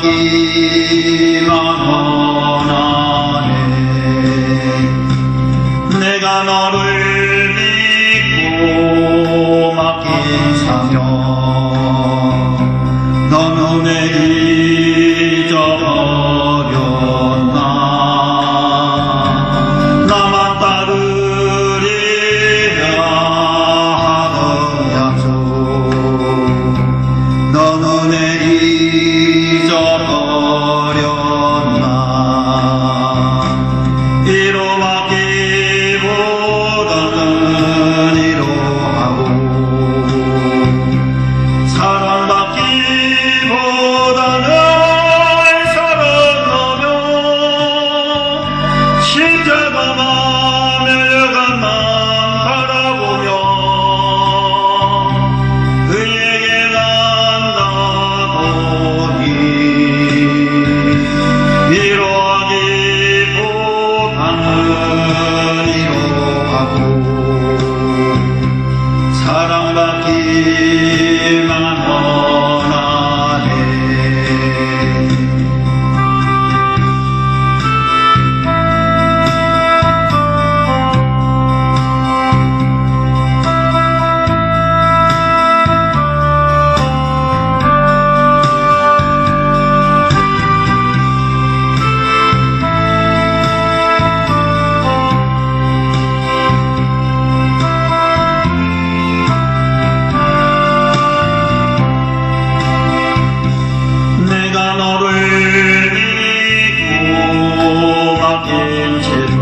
사랑받기만 원하네. 내가 너를 믿고 맡긴 사명, 너는 내 잊어버렸나. 나만 따르리라 하던 약속, 너는 내 잊어버렸나. 위로받기보다는 위로하고, 사랑받기보다는 사랑하며, 십자가만 멸려간만 바라보며 그에게 간다보니 위로하기보다는 위로하고 사랑받기만 원하네. 내가 너를 믿고 맡긴 짐을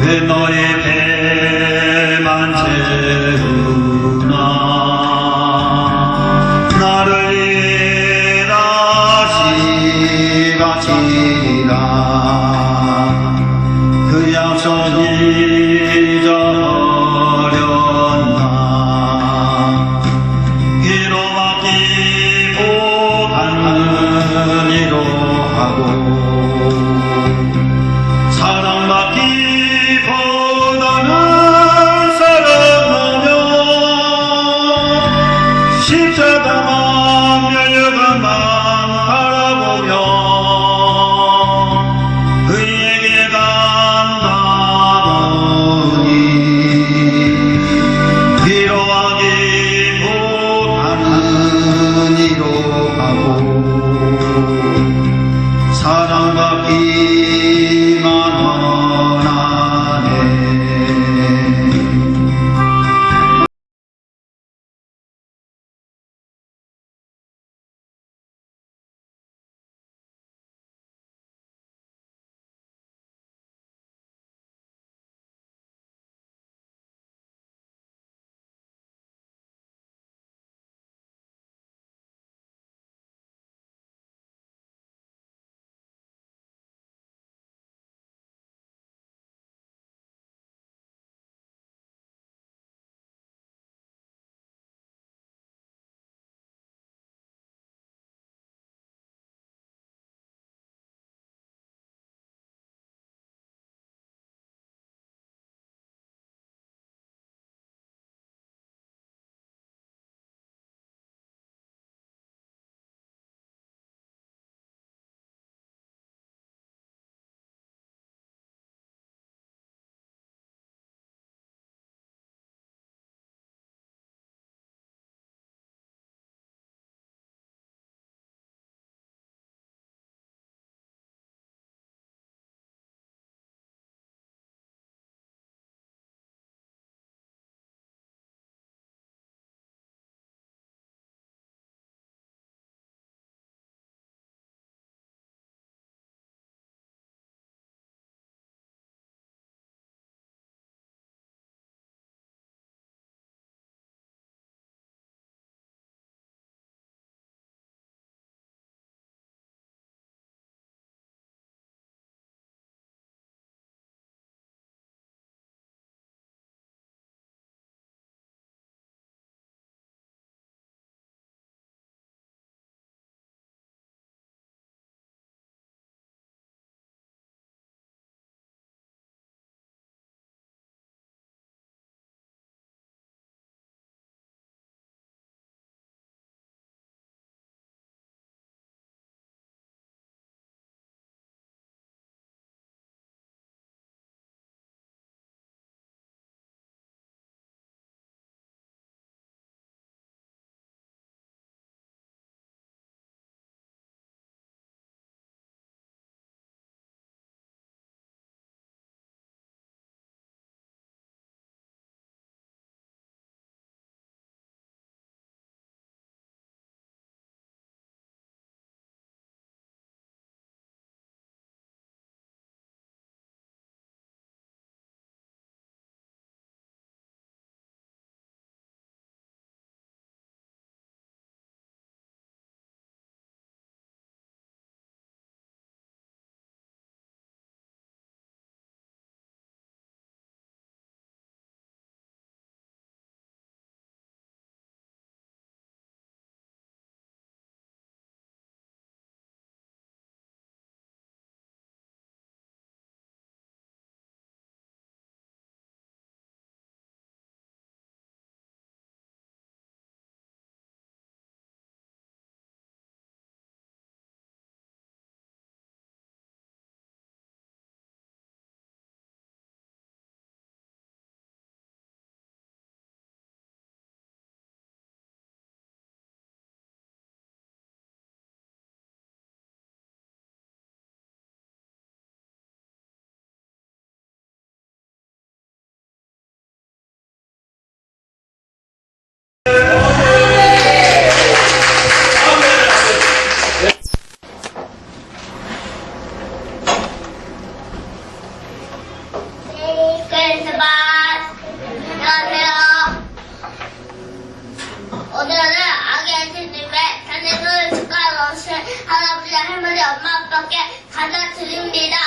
왜 너의 배만 채우나. 나를 위해 다시 바치라. 그 약속 잊어버렸나. 위로받기보다는 위로하고 사랑받기보다는 사랑하며 십자가만 멸려간만 바라보며 그에게 간다보니 위로하기보다는 위로하고 사랑받기만 원하네. 오늘은 아기 예수님의 찬양을 축하하신 할아버지, 할머니, 엄마, 아빠께 감사드립니다.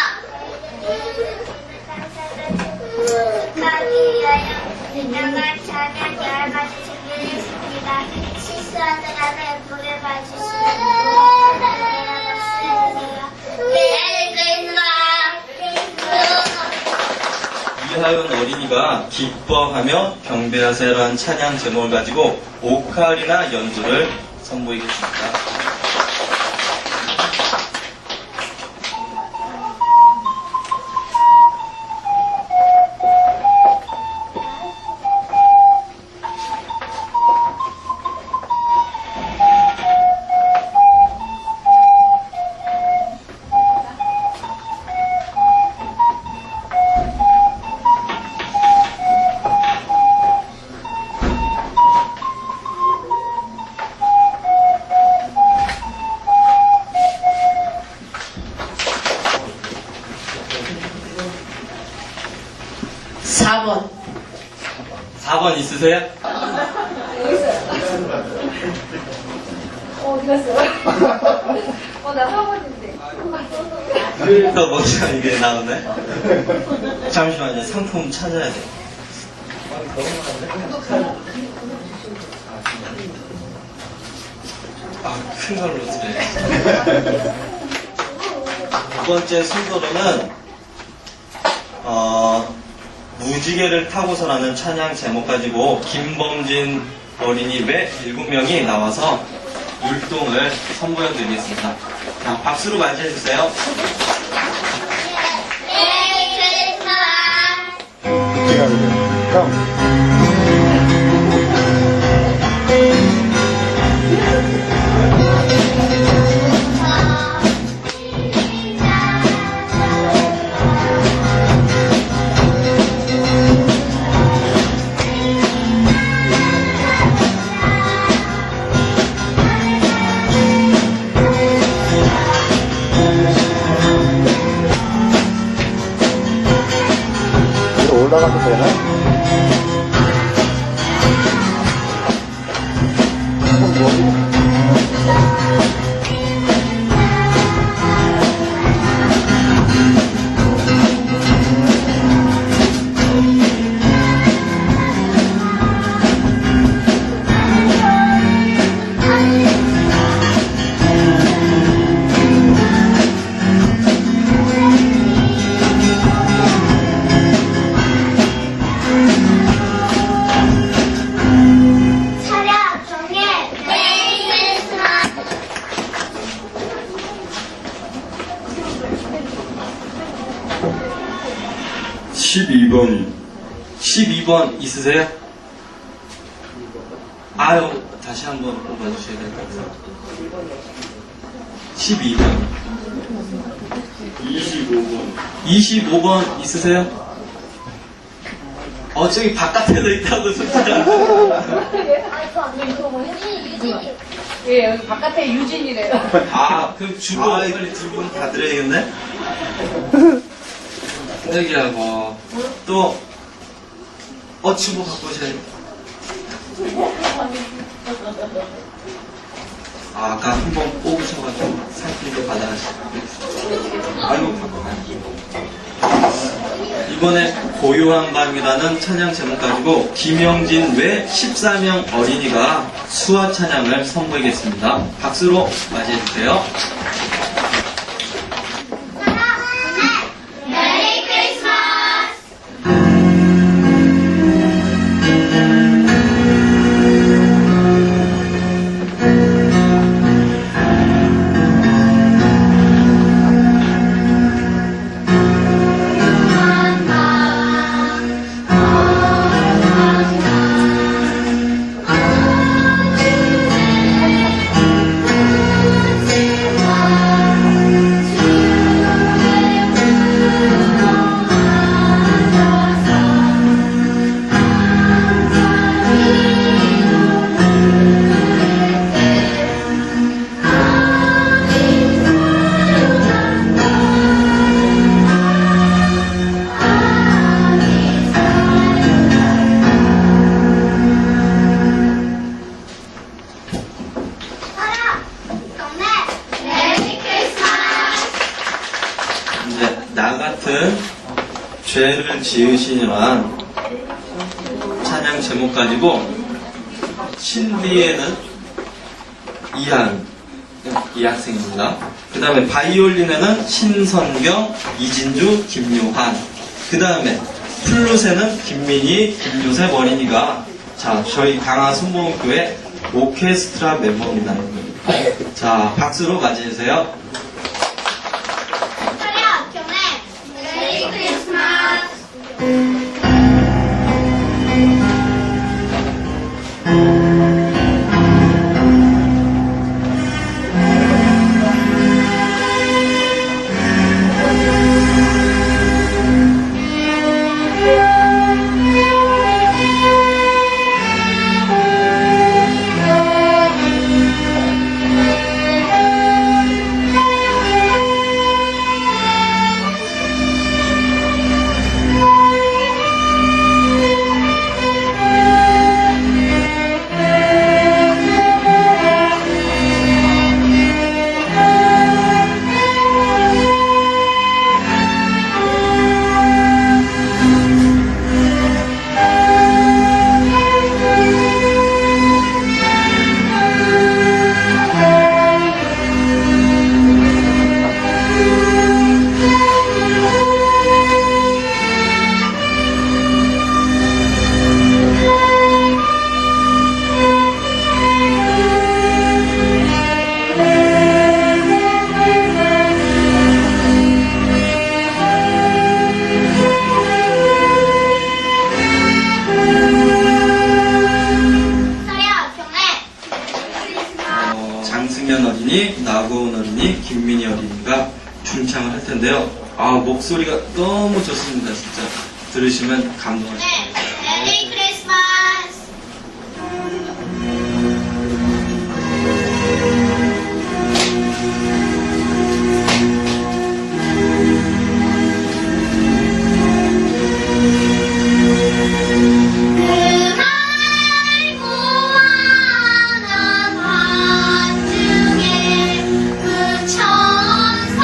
축하하기 위하여 내가 찬양 여러 가지 준비했습니다. 실수하지 않아 예쁘게 봐주시는 메리 크리스마스. 이하연 어린이가 기뻐하며 경배하세요라는 찬양 제목을 가지고 오카리나 연주를 선보이겠습니다. (4번) 4번 있으세요? 어디 갔어요? 나 4번인데. 더 멋지가 이게 나오네. 잠시만요. 상품 찾아야 돼. 큰 걸로 드려요. 두 번째 순서로는 무지개를 타고서라는 찬양 제목 가지고 김범진 어린이 외 7명이 나와서 율동을 선보여 드리겠습니다. 자, 박수로 맞이해 주세요. 메리 크리스마스. 올라가도 되나? 차렷 종례 메리 크리스마스. 12번 있으세요? 아유, 다시 한번 뽑아주셔야 될 것 같아요. 12번. 25번 있으세요? 저기 바깥에도 있다고 소리가. 예, 여기 바깥에 유진이래요. 그럼 주고 빨리 두 분 다 드려야겠네? 여기하고, 또, 주고 갖고 오셔야 돼. 아까 한 번 뽑으셔가지고 상품도 받아가시고. 아이고, 이번에 고요한 밤이라는 찬양 제목 가지고 김영진 외 14명 어린이가 수화 찬양을 선보이겠습니다. 박수로 맞이해주세요. 메리 크리스마스. 같은 죄를 지으시니란 찬양 제목 가지고 신비에는 이 학생입니다. 그 다음에 바이올린에는 신선경, 이진주, 김요한. 그 다음에 플룻에는 김민희, 김요셉 어린이가 자 저희 강화 순복음교회 오케스트라 멤버입니다. 자 박수로 맞이해주세요. 차렷 경례 메리 크리스마스. 차렷 경례 장승현 어린이, 나고은 어린이, 김민희 어린이가 중창을 할 텐데요. 아 목소리가 너무 좋습니다. 진짜 들으시면 감동하실 거예요. 메리 크리스마스. 그 하나 반중에 그 천사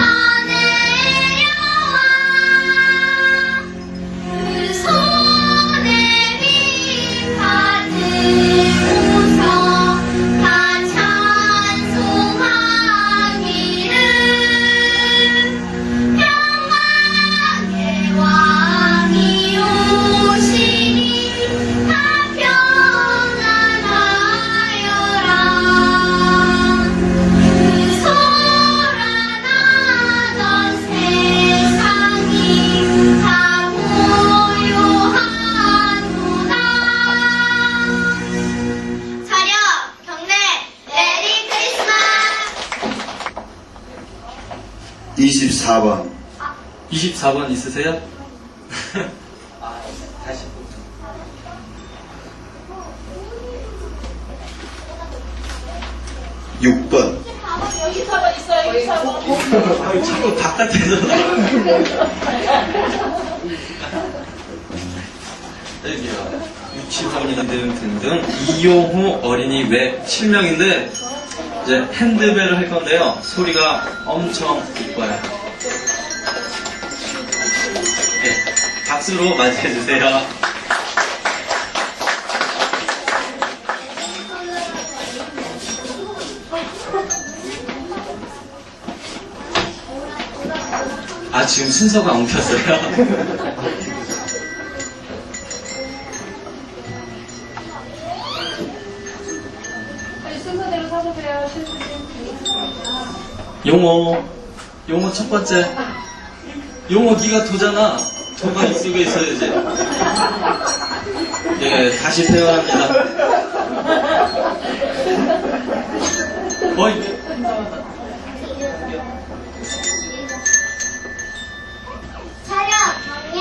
내려와 그 손에 빛 받으고서 다 찬송하기를 평강의 왕이 오시니 다 평안하여라. 그 소란하던 세상이 다 고요하구나. 차렷 경례 메리 크리스마스. 24번 24번 있으세요? 아, 다시 6번 여기 4번 있어요. 여기 4번. 아유, 자꾸 바깥에서 여기요. 유치원이 등등 이용호 어린이 외 7명인데 이제 핸드벨을 할 건데요. 소리가 엄청 이뻐요. 네, 박수로 맞이해 주세요. 아 지금 순서가 엉켰어요. 순서대로 서보세요. 용호 첫 번째. 용호 네가 도잖아. 도가 이쪽에 있어야지. 예, 다시 태어납니다. 어이. 차렷 경례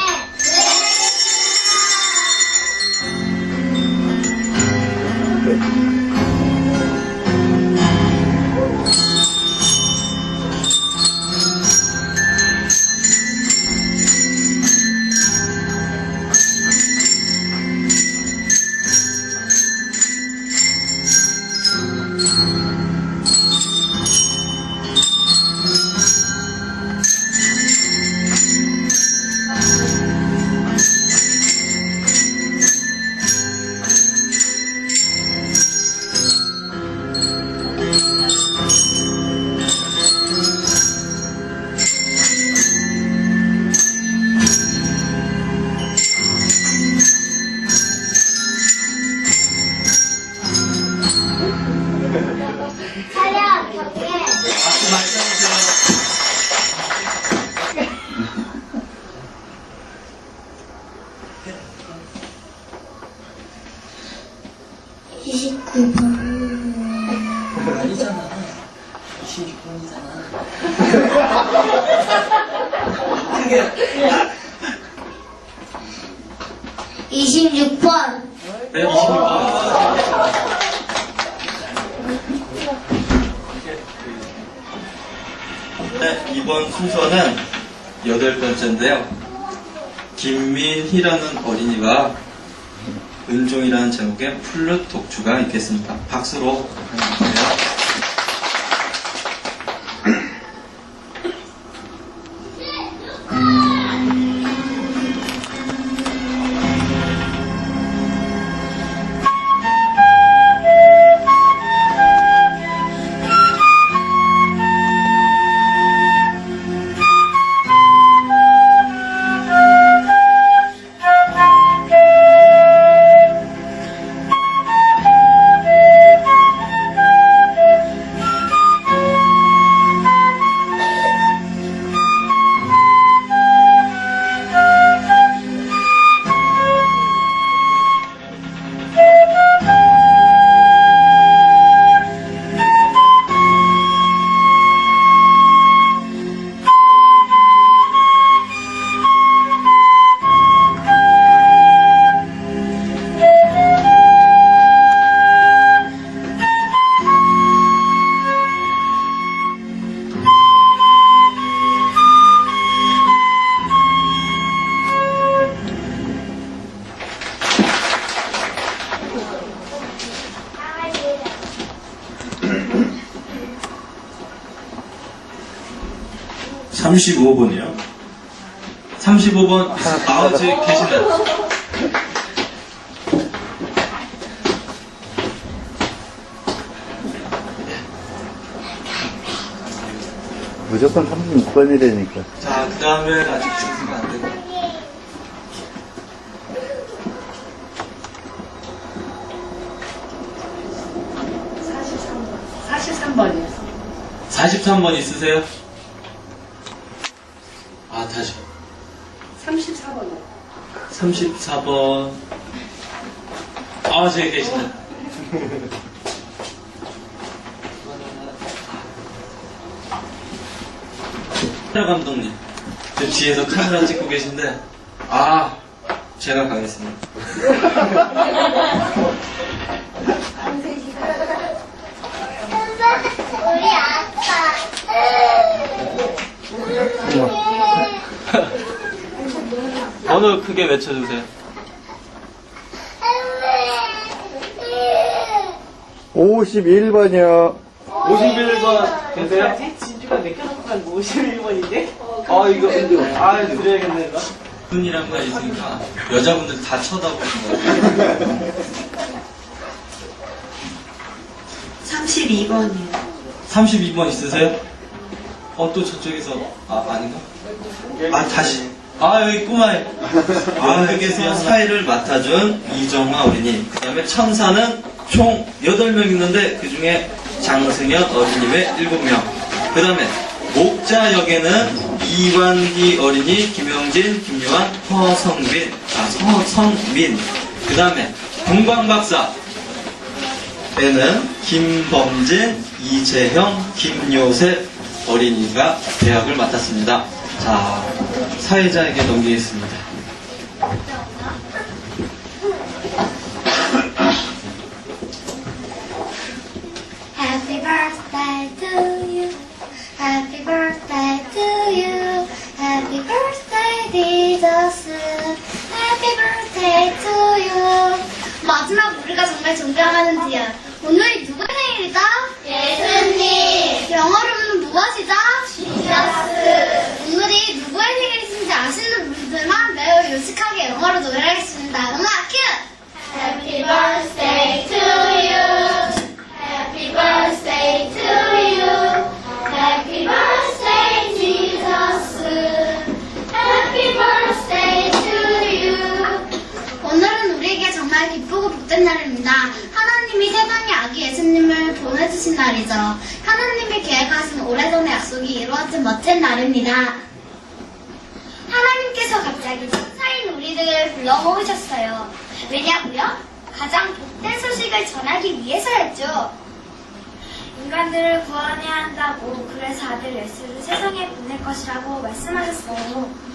차렷, 경례. 박수 많이 쳐주세요. 29번. 아니잖아. 26번이잖아. 26번. 네, 26번. 네, 이번 순서는 8번째인데요. 김민희라는 어린이가 은종이라는 제목의 플룻 독주가 있겠습니다. 박수로 환영해주세요. 아, 35번이요. 35번. 아, 저기 계시네. 무조건 36번이라니까. 자, 그 다음에 아직 주시면 안 되고. (43번이요) 43번 있으세요? 아, 다시. (34번이요) 34번. 아, 저기 계시네. 카메라 감독님. 저 뒤에서 카메라 찍고 계신데, 아, 제가 가겠습니다. 우리 아빠. 번호 크게 외쳐주세요. 51번이요. 51번 계세요? 진주가 맡겨놓고 간 51번인데? 아, 이거, 아, 드려야겠네, 이거. 분이란 거 있으니까 여자분들 다 쳐다보시는 거예요. 32번이요 32번 있으세요? 또 저쪽에서, 아닌가? 아, 다시. 아, 여기 꼬마에. 아, 여기서 사회를 맡아준 이정화 어린이. 그 다음에 천사는 총 8명 있는데, 그 중에 장승현 어린이 외 7명. 그 다음에 목자 역에는 이완기 어린이, 김영진, 김요한, 서성민. 그 다음에 동광박사. 에는 김범진, 이재형, 김요셉 어린이가 대학을 맡았습니다. 자, 사회자에게 넘기겠습니다. Happy birthday to you. Happy birthday to you. Happy birthday, Jesus. Happy birthday to you. 마지막 우리가 정말 존경하는 디안. 오늘이 누구의 생일이죠? 예수님. 영어로는 무엇이죠? 지저스. 오늘이 누구의 생일이신지 아시는 분들만 매우 요식하게 영어로 노래하겠습니다. 음악 큐! Happy birthday to you. Happy birthday to you. Happy birthday, Jesus. Happy birthday to you. 오늘은 우리에게 정말 기쁘고 복된 날입니다. 하나님이 세상에 아기 예수님을 보내주셨습니다. 알려주신 날이죠. 하나님이 계획하신 오래전의 약속이 이루어진 멋진 날입니다. 하나님께서 갑자기 천사인 우리들을 불러 모으셨어요. 왜냐고요? 가장 복된 소식을 전하기 위해서였죠. 인간들을 구원해야 한다고, 그래서 아들 예수를 세상에 보낼 것이라고 말씀하셨어요.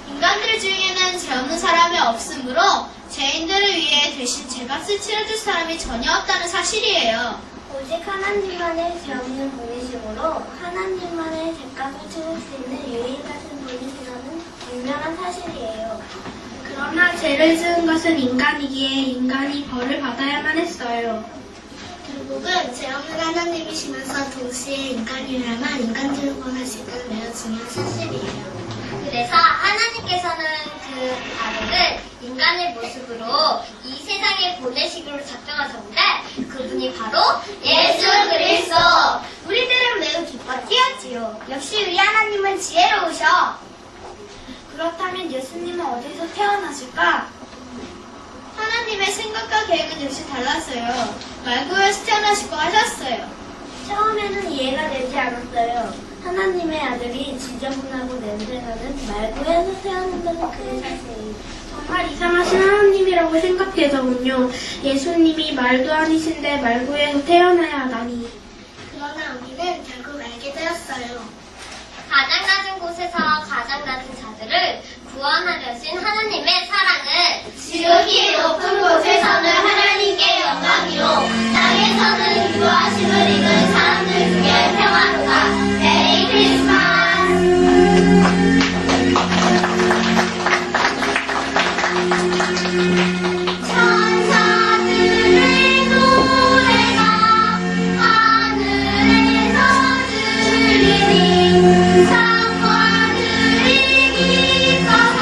인간들 중에는 죄 없는 사람이 없으므로 죄인들을 위해 대신 죄값을 치러줄 사람이 전혀 없다는 사실이에요. 오직 하나님만의 죄 없는 분이시므로 하나님만의 죄값을 치를 수 있는 유일하신 분이시라는 분명한 사실이에요. 그러나 죄를 지은 것은 인간이기에 인간이 벌을 받아야만 했어요. 결국은 죄 없는 하나님이시면서 동시에 인간이라만 인간들을 구원하시는 매우 중요한 사실이에요. 그래서 하나님께서는 그 아들을 인간의 모습으로 이 세상에 보내시기로 작정하셨는데 그분이 바로 예수 그리스도. 우리들은 매우 기뻐 뛰었지요. 역시 우리 하나님은 지혜로우셔. 그렇다면 예수님은 어디서 태어나실까? 하나님의 생각과 계획은 역시 달랐어요. 말구에서 태어나시고 하셨어요. 처음에는 이해가 되지 않았어요. 하나님의 아들이 지저분하고 냄새나는 말구에서 태어난다는 그 사실이 정말 이상하신 하나님이라고 생각해서군요. 예수님이 말도 아니신데 말구에서 태어나야 하다니. 그러나 우리는 결국 알게 되었어요. 가장 낮은 곳에서 가장 낮은 자들을 구원하려신 하나님의 사랑은 지극히 높은 곳에서는 하나님께 영광이요 땅에서는 유하심을 입은 사람들 중에 평화로다. 메리 크리스마스. 천사들의 노래가 하늘에서 들리니 상관들이 기뻐서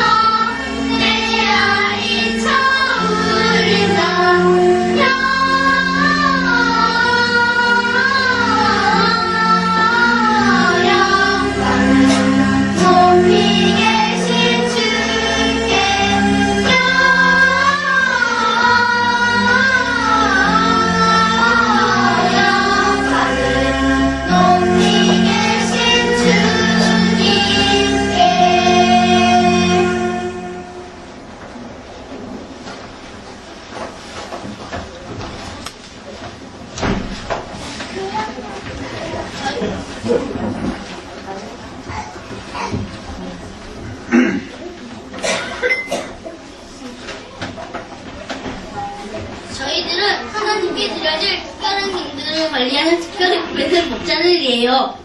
메아리 쳐울린다. 높이 계신 주께 영광을 높이 계신 주님께. 저희들은 하나님께 드려질 특별한 기능을 관리하는 특별히 구별된 목자들이에요.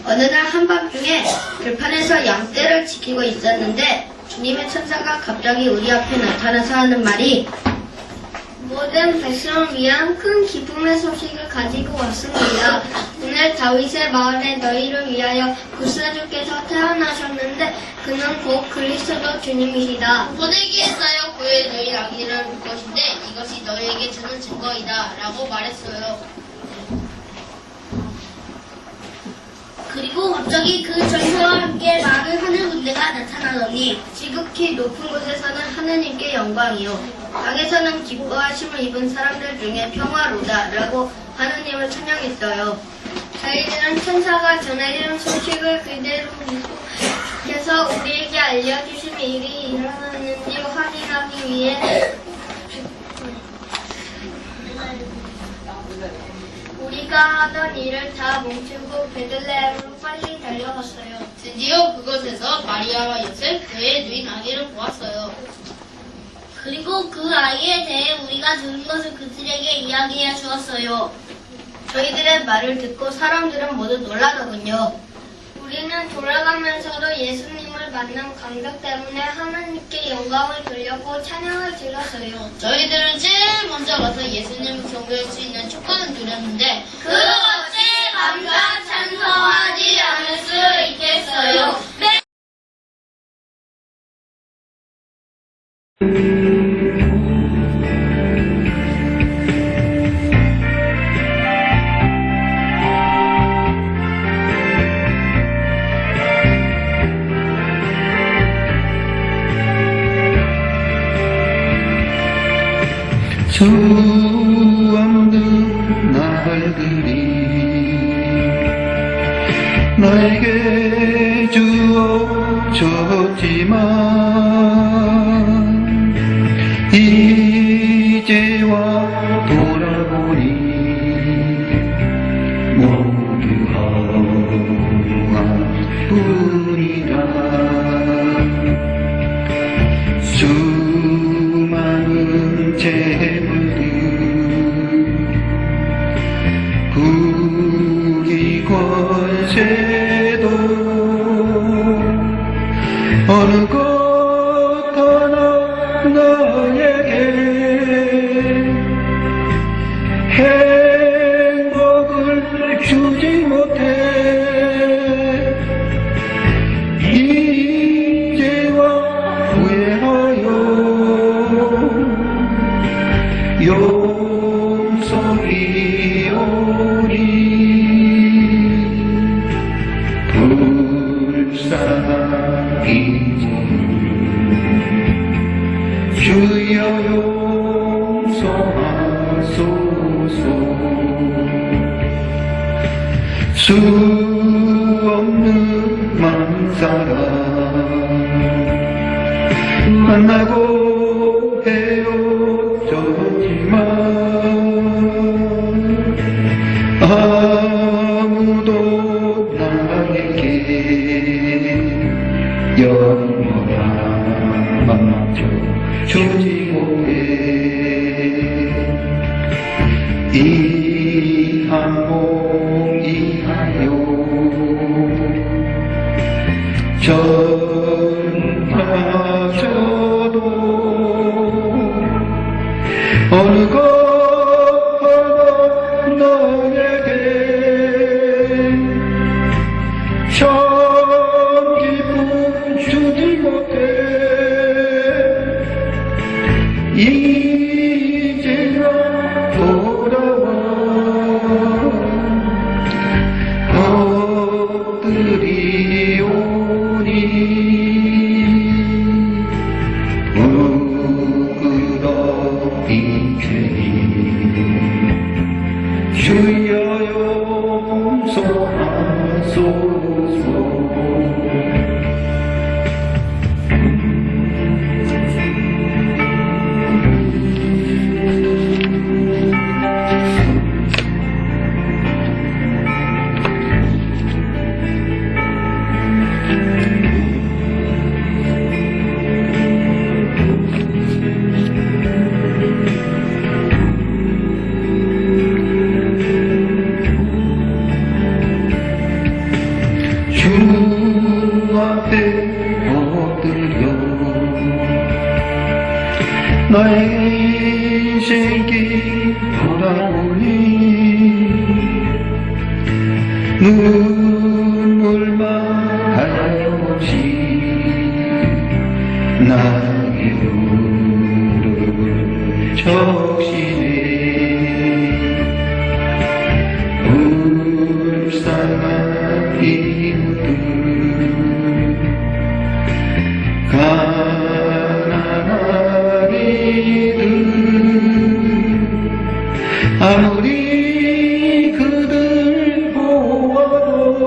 어느 날 한밤중에 들판에서 양떼를 지키고 있었는데 주님의 천사가 갑자기 우리 앞에 나타나서 하는 말이 모든 백성을 위한 큰 기쁨의 소식을 가지고 왔습니다. 오늘 다윗의 마을에 너희를 위하여 구세주께서 태어나셨는데 그는 곧 그리스도 주님이시다. 보내기에 쌓여 구해주인 아기를 볼 것인데 이것이 너희에게 주는 증거이다 라고 말했어요. 그리고 갑자기 그 전사와 함께 많은 하늘 군대가 나타나더니 지극히 높은 곳에서는 하느님께 영광이요 땅에서는 기뻐하심을 입은 사람들 중에 평화로다 라고 하느님을 찬양했어요. 저희들은 천사가 전해지는 소식을 그대로 믿고 주께서 우리에게 알려주신 일이 일어났는지 확인하기 위해 우리가 하던 일을 다 멈추고 베들레헴으로 빨리 달려갔어요. 드디어 그곳에서 마리아와 요셉 그의 누인 아기를 보았어요. 그리고 그 아이에 대해 우리가 들은 것을 그들에게 이야기해 주었어요. 저희들의 말을 듣고 사람들은 모두 놀라더군요. 우리는 돌아가면서도 예수님을 만난 감격 때문에 하나님께 영광을 돌렸고 찬양을 드렸어요. 저희들은 제일 먼저 가서 예수님을 경배할 수 있는 축복을 드렸는데 그 어찌 감사 찬송하지 않을 수 있겠어요. 주 없는 나라 말들이 나에게 주어졌지만 이제와 돌아보니 모두 헛뿐이라. 수많은 재물들 부귀 권세도 어느 것 하나 나에게 행복을 주지 못해 이제와 후회하여 용서리오니 불쌍히 주여 용서하소서. 수 없는 만사람 만나고 헤어졌지만 아무도 나에게 영원한 맘마저 주지 못해 이 한몸 이하여 전하셔도 어느 것 하나 너에게 참 기쁨 주지 못해 이제야 돌아와 엎드리오니 부끄러이 죄니 주여 용서하소서. 주 앞에 엎드려 나의 인생길 돌아보니 눈물만 하염없이 나의 무릎을 적시네. 불쌍한 이웃들 가난한 이들 아무리 그들 보아도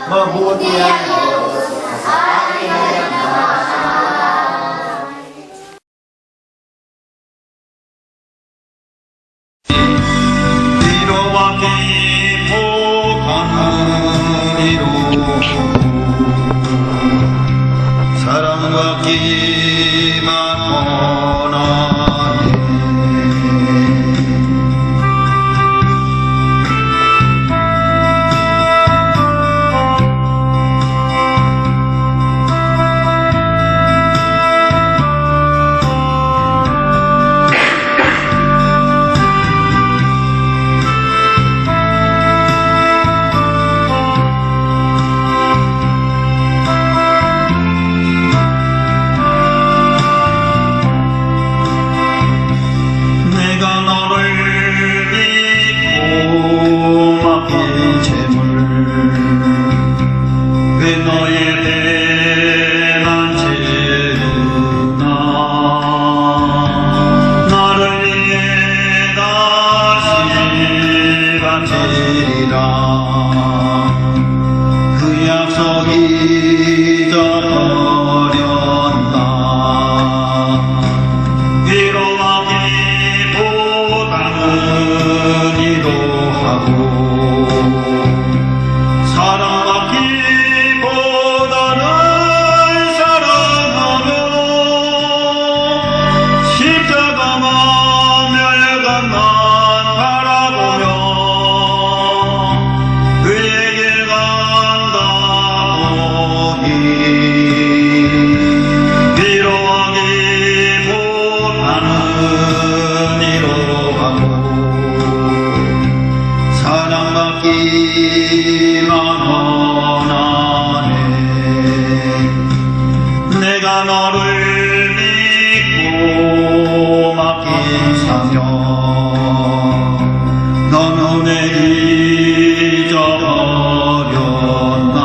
Mabuti ang Diyos. 위로와 기복하느니로 사랑과 기만 원하네. 내가 너를 믿고 맡긴 재물 왜 너의 배만 채우나. 나를 위해 다시 바치리라. 그 약속 잊어버렸나. 위로하기보다는 위로하고 사랑받기보다는 사랑하며 십자가만 멸관만 바라보며 그에게 간다 보니 위로하기보다는 위로하고 사랑받기만 원하네. 내가 너를 믿고 맡긴 사명 너는 왜 잊어버렸나.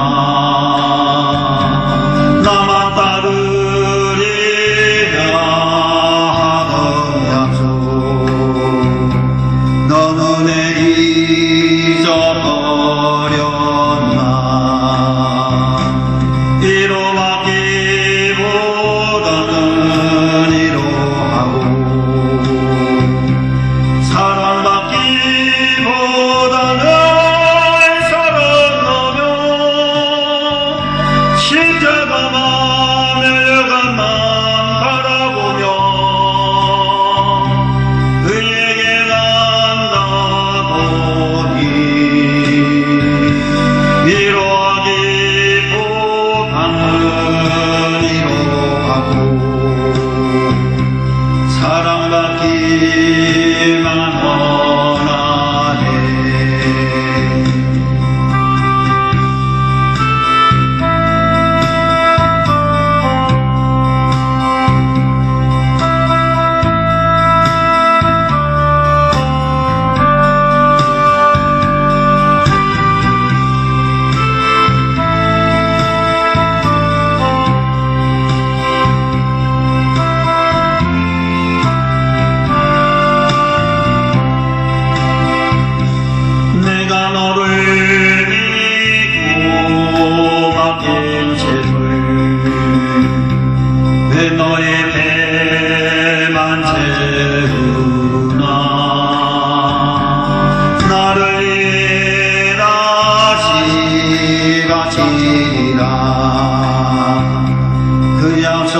나만 따르리라 하던 약속 너는 내 잊어버렸나. 위로하기보다는 위로하고 사랑받기보다는 사랑하며 십자가만 멸관만 바라보며 그에게 간다 보니 위로하기보다는 위로하고 사랑받기만 원하네. 내가 너를 믿고 맡긴 재물 왜 너의 배만 채우나. 나를 위해 다시 바치리라. 그 약속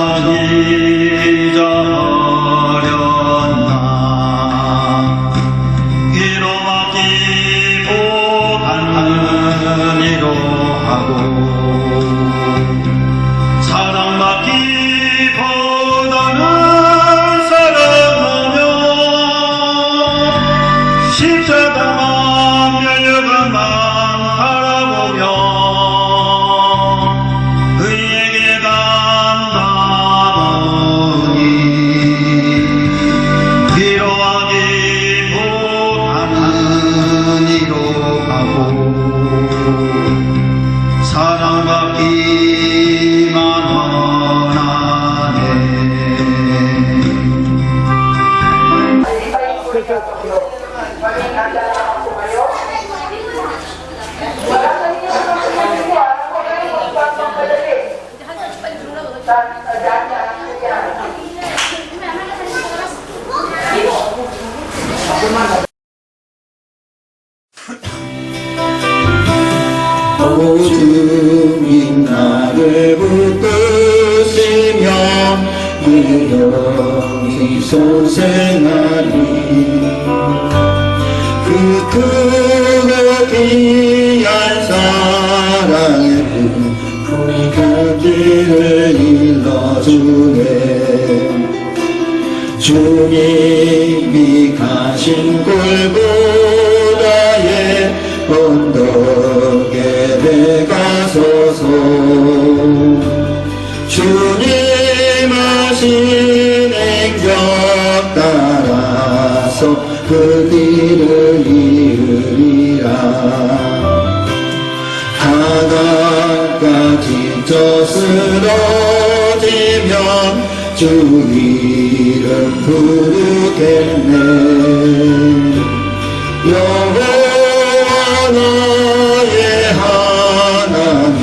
잊어버렸나. 위로하기보다는 위로하고 사랑받기보다는 사랑하며 십자가만 멸관만 사랑받기만 원하네. 오주인 나를 붙드시며 이영이 손생하리 그 귀한 사랑의 그 길을 일러주네 주님이 가신 골보다의 언덕에 내가서서 주님 하신 행적 따라서 그 길을 이으리라 바닷가 지쳐 쓰러지면 주 이름 부르겠네 여호와 나의 하나님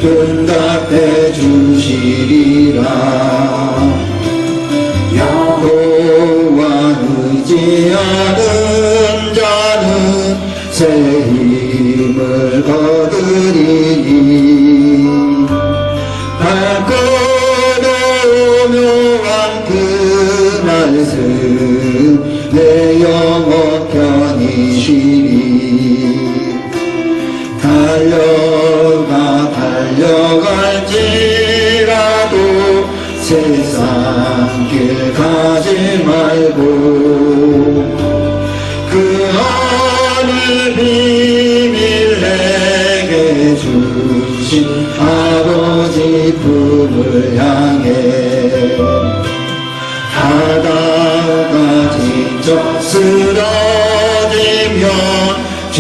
응답해 주시리라 여호와 의지하는 자는 새 힘을 거두리니 밝고 오묘한 그 말씀 내 영혼 편이시리 달려갈지라도 세상 길 가지 말고 그 하늘 비밀 내게 주신 아버지 품을 향해 바다가 지쳐 쓰러지면 주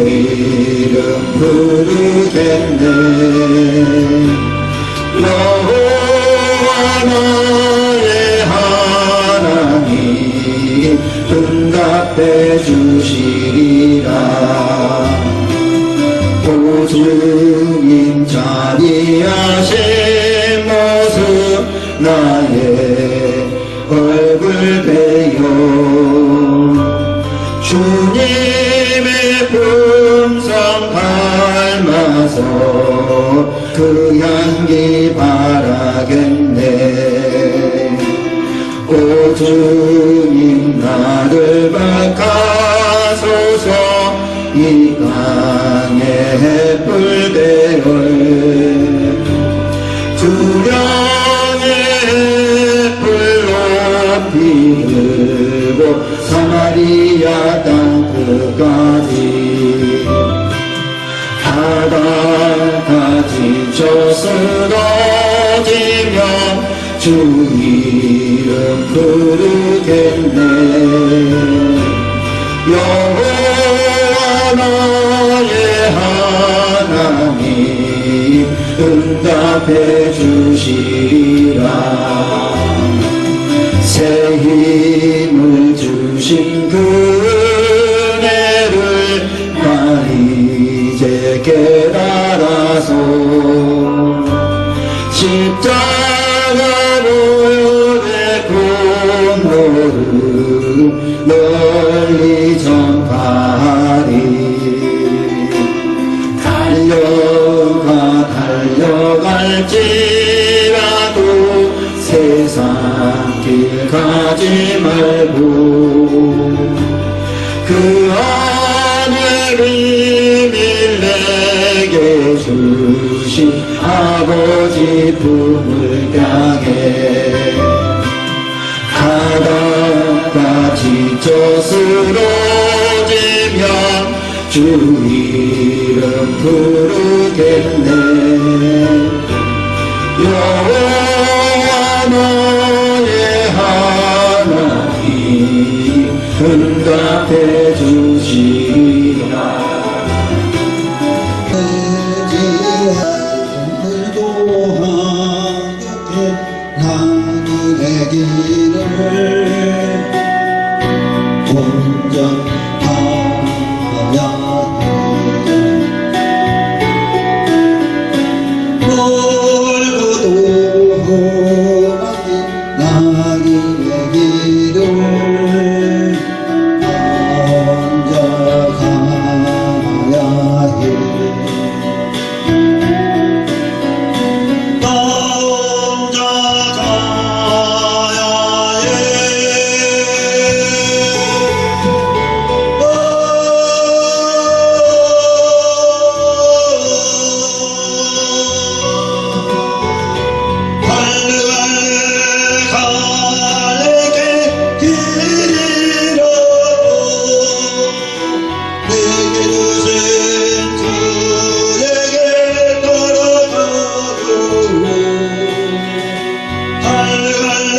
이름 부르겠네 여호와 나의 하나님 응답해 주시리라 오주님 자비하신 모습 나의 얼굴 배요 주님의 품성 닮아서 그 향기 바라겠네 오 주님 나를 밝아소서 이 강의 햇불 되어 주량의 햇불 높이 들고 사마리아 땅 끝까지 바다가 지쳐 쓰러지면 주 이름 부르겠네 여호와 나의 하나님 응답해 주시리라 새 힘을 주신 그 은혜를 나 이제 깨달아서 십자가 보혈의 공로를 널리 전하리 달려갈지라도 세상 길 가지 말고 그 하늘 비밀 내게 주신 아버지 품을 향해 바닷가 지쳐 쓰러지면 주 이름 부르겠네 여호와 나의 하나님 응답해 주시라 나기의 길을 먼저 가야 해 혼자 가야 해 갈래갈래 길이라도 내게 주신 주에게 따라가려고 갈래갈래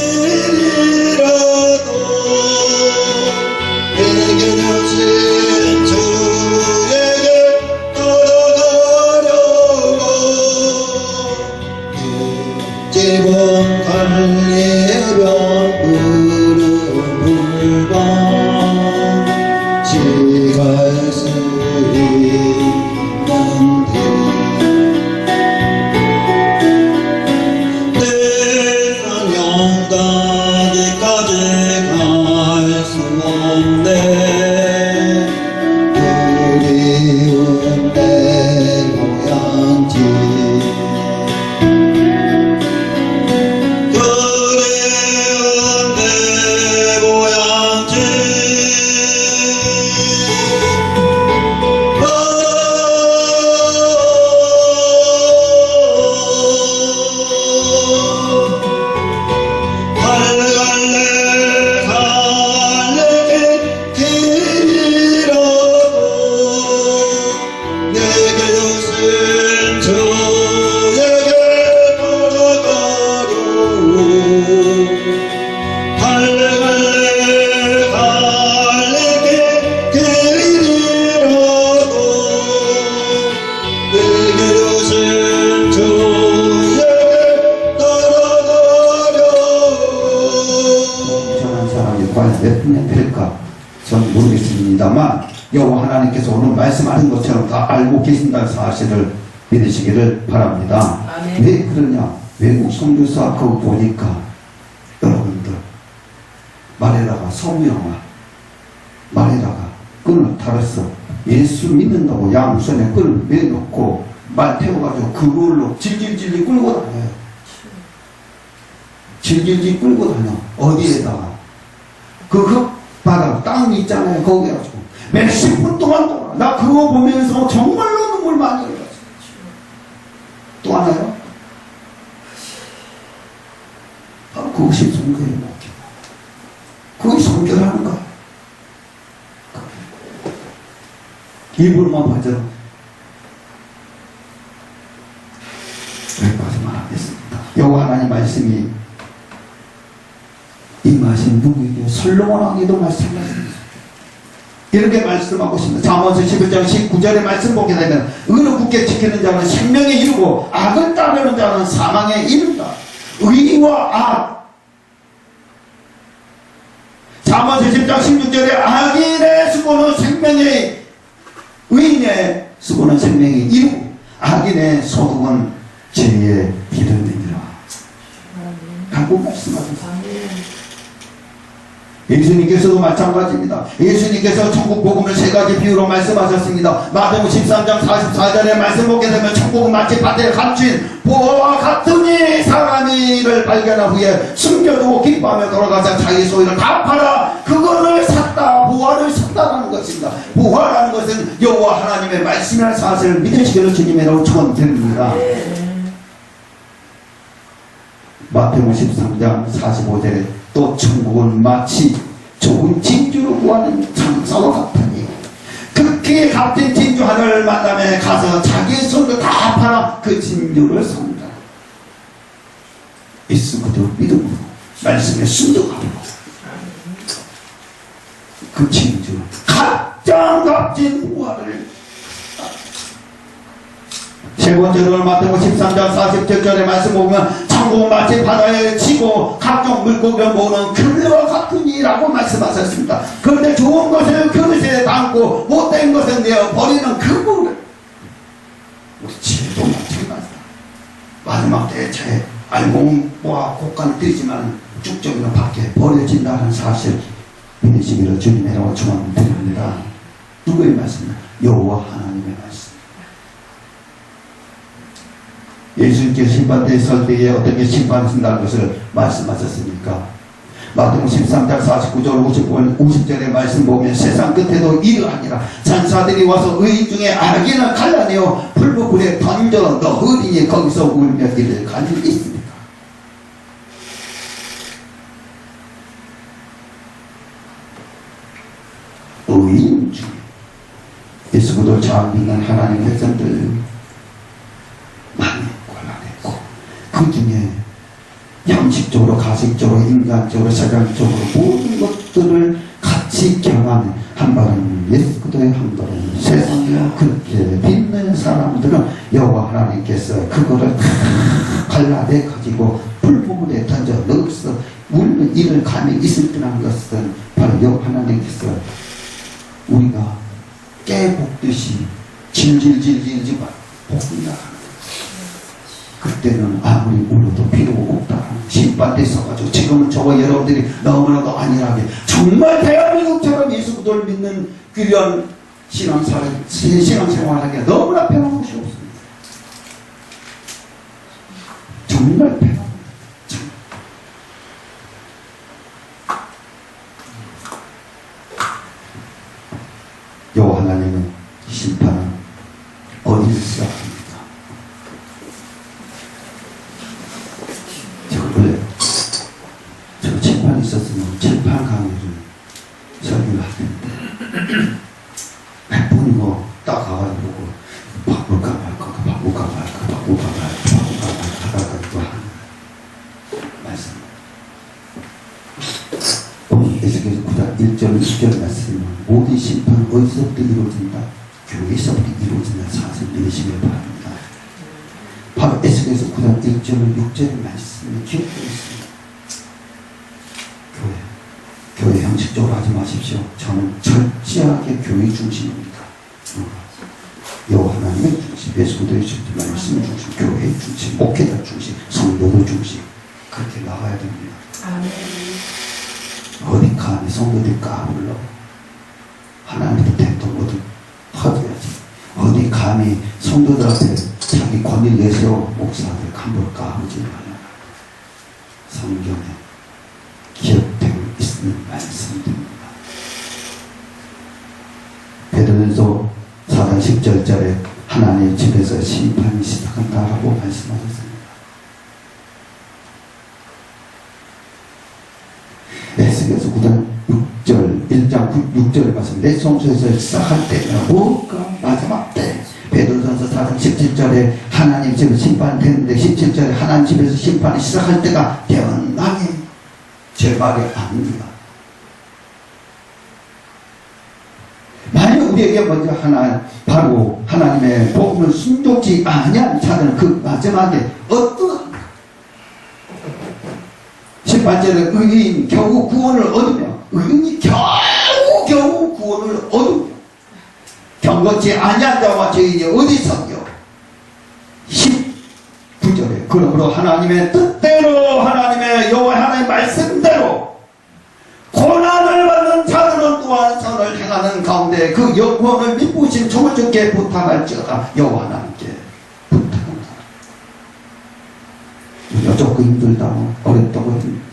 길이라도 내게 주신 주에게 따라가려고 집은 갈래변 푸른 물방 시갈 수 있는데 내는 영광까지 갈 수 없네 그리운 내 고향집 그리운 내 고향집 갈래 길이라도 내게 주신 주에게 돌아가려고 갈래 길이라도 내게 주신 주에게 따라가려고 저런 사람이 과연 몇 분이 될까? 전 모르겠습니다만 여호와 하나님께서 오늘 말씀하신 것처럼 다 알고 계신다는 사실을 믿으시기를 바랍니다. 아멘. 왜 그러냐? 외국 선교사 그거 보니까 여러분들 말에다가 성령아 말에다가 끈을 달았어. 예수 믿는다고 양손에 끈을 매놓고 말 태워가지고 그걸로 질질질 끌고 다녀요. 질질질 끌고 다녀. 어디에다가 그 바닥 땅 있잖아요. 거기 가지고 몇십 분 동안 돌아. 나 그거 보면서 정말로 눈물 많이 흘렸어. 또 하나요? 바로 그것이 선교의 목적. 그것이 선교를 하는 거야. 일부러만 봐줘. 여기까지만 하겠습니다. 여호와 하나님 말씀이 임하신 누구에게 솔로몬 왕에도 말씀하십니다. 이렇게 말씀하고 있습니다. 잠언서 11장 19절의 말씀 보게 되면 의를 굳게 지키는 자는 생명에 이르고 악을 따르는 자는 사망에 이른다. 의와 악. 잠언서 10장 16절에 악인의 수고는 생명에 의인의 수고는 생명에 이르고 악인의 소득은 죄에 이르느니라. 라고 말씀하셨습니다. 예수님께서도 마찬가지입니다. 예수님께서 천국 복음을 세 가지 비유로 말씀하셨습니다. 마태복음 13장 44절에 말씀 보게 되면 천국은 마치 밭에 갇힌 보화와 같으니 사람이 이를 발견한 후에 숨겨두고 기뻐하며 돌아가서 자기 소유를 다 팔아 그거를 샀다. 보화를 샀다라는 것입니다. 보화라는 것은 여호와 하나님의 말씀이라는 사실을 믿으시기를 주님이라고 축원드립니다. 마태복음 13장 45절에 또 천국은 마치 좋은 진주를 구하는 장사와 같으니 극히 값진 진주 하나를 만나면 가서 자기 손을 다 팔아 그 진주를 산다. 예수 그대로 믿음으로 말씀에 순종하고 그 진주 가장 값진 부활을 세 번째로 마태복음 13장 47절의 말씀 보면 천국은 마치 바다에 치고 각종 물고기를 모으는 그물과 같으니라고 말씀하셨습니다. 그런데 좋은 것을 그릇에 담고 못된 것을 내어 버리는 그물을 마지막 때에 제 알공과 곡간을 들이지만 쭉정이는 밖에 버려진다는 사실 믿으시기를 주님이라고 축원드립니다. 누구의 말씀이냐? 여호와 하나님의 말씀. 예수님께서 심판대에 설 때에 어떻게 심판하신다는 것을 말씀하셨습니까? 마태복음 13장 49절 50절의 말씀 보면 세상 끝에도 이러하니라. 천사들이 와서 의인 중에 악인을 갈라내어 불법불에 던져 넣으리니 거기서 울며 이를 가지고 있습니다. 의인 중에 예수 그리스도를 잘 믿는 하나님의 백성들 많이 골라냈고 그 중에 형식적으로 가식적으로 인간적으로 세상적으로 모든 것들을 같이 경험하는 한 발은 예수 그리스도의 한 발은 세상에 그렇게 믿는 사람들은 여호와 하나님께서 그거를 다 갈라내 가지고 불법물에 던져 넣어서 우리는 이를 감이 있을 때라는 것은 바로 여호와 하나님께서 우리가 깨볶듯이 질질질질질 볶는다 하는 거예요. 그때는 아무리 울어도 필요가 없다. 심판대 있어가지고 지금은 저와 여러분들이 너무나도 안일하게 정말 대한민국처럼 예수 그리스도를 믿는 귀한 신앙생활하기가 너무나 편한 것이 없습니다. 정말 편합니다. 여호와 하나님의 심판은 어디를 시작합니까? 원래 저 칠판이 있었으면 칠판 강의를 설교를 할 텐데 몇 번이 딱 가가지고 바꿀까 말까 바꿀까 말까 바꿀까 말까 바꿀까 말까 하다가 또 하는 말씀. 오늘 에스겔서 9장 1절 2절 말씀은 모든 심판은 어디서부터 이루어진다? 교회에서부터 이루어진다는 사실을 믿으시길 바랍니다. 바로 에스겔서 9장 1절 6절의 말씀이 기록되어 있습니다. 교회 형식적으로 하지 마십시오. 저는 철저하게 교회 중심입니다. 여호와 하나님의 중심, 예수 그리스도의 중심, 말씀 중심, 교회 중심, 목회자 중심, 성도들 중심 그렇게 나가야 됩니다. 어디 감히 성도들이 까불러 하나님의 대도 모두 터져야지. 어디 감히 성도들한테 자기 권위를 내세워 목사들 감독 까불지 말아라. 성경에 기억되고 있는 말씀입니다. 베드로전서 4장 10절에 하나님의 집에서 심판이 시작한다라고 말씀하셨습니다. 에스겔서 9장 6절 1장 6절에 말씀 내 성소에서 시작할 때는 뭐가 마지막 때 베드로전서 4장 17절에 하나님 집에서 심판됐는데 17절에 하나님 집에서 심판이 시작할 때가 대언하니 제 말이 아닙니다. 만약 우리에게 먼저 바로 하나님의 복음을 순종치 아니한 자들은 그 마지막에 어떠합니까? 18절에 의인 겨우 구원을 얻으며 의인이 겨우 구원을 얻으며 경건치 아니한 자와 죄인이 어디 있었냐? 19절에 그러므로 하나님의 뜻대로 하나님의 여호와 하나님의 말씀대로 고난을 받는 자들은 또한 선을 행하는 가운데 그 영원을 믿으신 종을 주께 부탁할지어다. 여호와 하나님께 부탁합니다. 우리가 조금 힘들다고 어렵다고 합니다.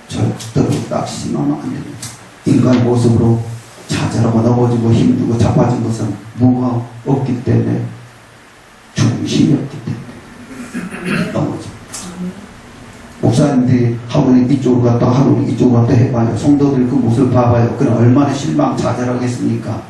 절대로 낙심하면 안 됩니다. 인간의 모습으로 좌절하고 넘어지고 힘들고 자빠진 것은 뭐가 없기 때문에 중심이 없기 때문에 넘어집니다. 목사님들이 하루는 이쪽으로 갔다 하루는 이쪽으로 갔다 해봐요. 성도들 그 모습을 봐봐요. 그럼 얼마나 실망 좌절하겠습니까?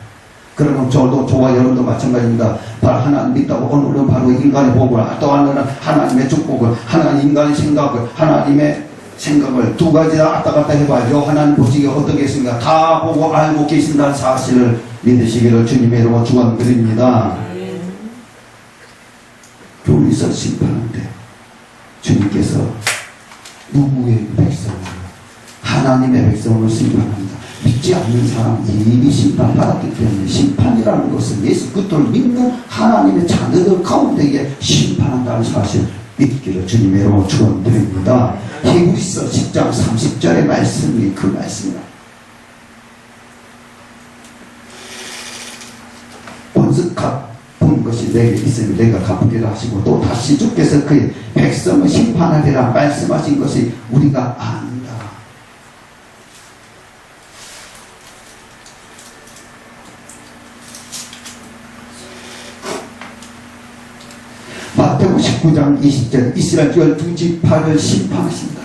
그러면 저와 여러분도 마찬가지입니다. 바로 하나님 믿다고 오늘은 바로 인간의 복을 또 하나는 하나님의 축복을 하나님 인간의 생각을 하나님의 생각을 두 가지 다 왔다 갔다 해봐요. 하나님 보시기에 어떻겠습니까? 다 보고 알고 계신다는 사실을 믿으시기를 주님의 이름으로 축원드립니다. 교회에서 심판하는데 주님께서 누구의 백성을 하나님의 백성을 심판합니다. 죽지 않는 사람 이미 심판받았기 때문에 심판이라는 것은 예수 그리스도를 믿는 하나님의 자녀들 가운데에 심판한다는 사실 믿기를 주님의 이름으로 축원드립니다. 히브리서 10장 30절의 말씀이 그 말씀이다. 원수 갚은 것이 내게 있으면 내가 갚으리라 하시고 또 다시 주께서 그의 백성을 심판하리라 말씀하신 것이 우리가 안다. 마태복음 19장 20절 이스라엘 12지파를 심판하신다.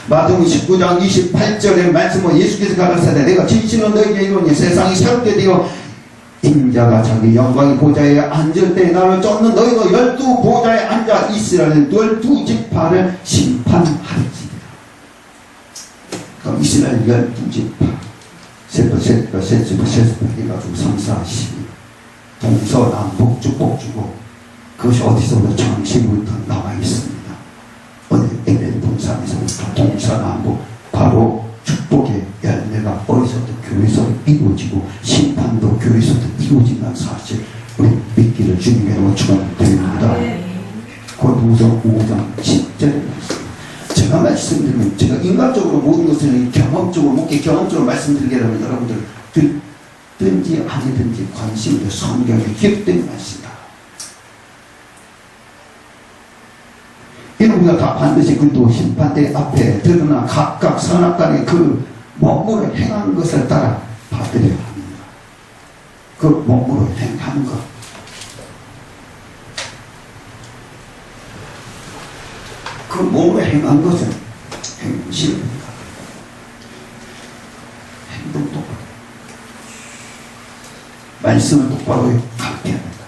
마태복음 19장 28절의 말씀은 예수께서 가라사대 내가 진실로 너희에게 이르노니 세상이 새롭게 되어 인자가 자기 영광의 보좌에 앉을 때 나를 쫓는 너희가 12보좌에 앉아 이스라엘 12지파를 심판하리지라. 그럼 이스라엘 12지파 세파 해가지고 3, 4, 12 동서남북 축복주고 그것이 어디서부터 창시부터 나와 있습니다. 어디 에덴 동산에서부터 동서남북 바로 축복의 열매가 어디서부터 교회에서 이루어지고 심판도 교회에서 이루어진다는 사실 우리 믿기를 주님의 이름으로 축원드립니다. 고린도후서 5장 10절에 말씀. 제가 말씀드리면 제가 인간적으로 모든 것을 경험적으로 묵게 경험적으로 말씀드리게 되면 여러분들 듣든지 아니든지 관심을 성경에 기록된 말씀이다. 이는 우리가 다 반드시 그도 심판대 앞에 드러나 각각 선악간의 그 몸으로 행한 것을 따라 받으려 합니다. 그 몸으로 행한 것. 그 몸으로 행한 것은 행실입니다. 행동 똑바로. 말씀을 똑바로 갖게 합니다.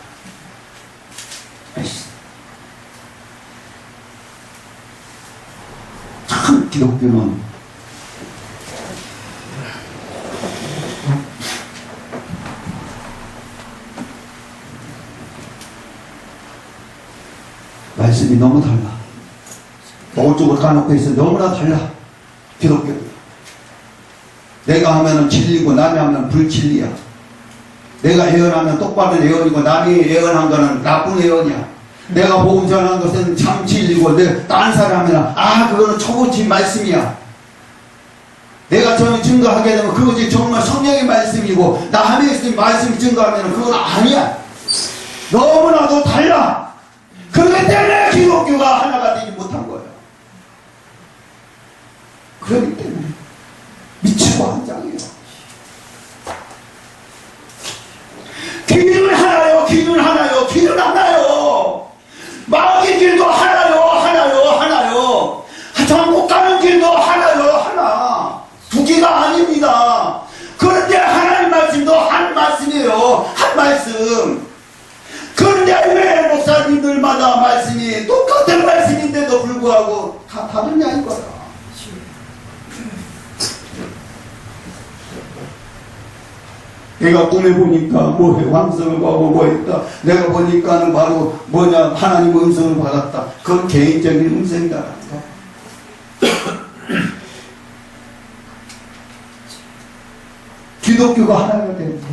참 기독교는 말씀이 너무 달라. 오쪽으로 가놓고 있어. 너무나 달라. 기독교. 내가 하면은 진리고 남이 하면 불진리야. 내가 예언하면 똑바른 예언이고 남이 예언한 거는 나쁜 예언이야. 내가 복음 전한 것은 참 진리고 다른 사람이 하면 그거는 초보친 말씀이야. 내가 저는 증거하게 되면 그것이 정말 성령의 말씀이고 나 하나님의 말씀이 증거하면 그건 아니야. 너무나도 달라. 그렇기 때문에 기독교가 하나가 되지 못한 거예요. 그렇기 때문에 미치고 한장이에요. 길은 하나요, 길은 하나요, 길은 하나요. 마귀 길도 하나요, 하나요, 하나요. 천국 가는 길도 하나요, 하나. 두 개가 아닙니다. 그런데 하나님 말씀도 한 말씀이에요. 한 말씀. 그런데 왜 목사님들마다 말씀이 똑같은 말씀인데도 불구하고 다 다르냐 이거야. 내가 꿈에 보니까 뭐해 왕성을 보고 뭐했다. 내가 보니까는 바로 뭐냐 하나님 음성을 받았다. 그건 개인적인 음성이다. 기독교가 하나가 됩니다.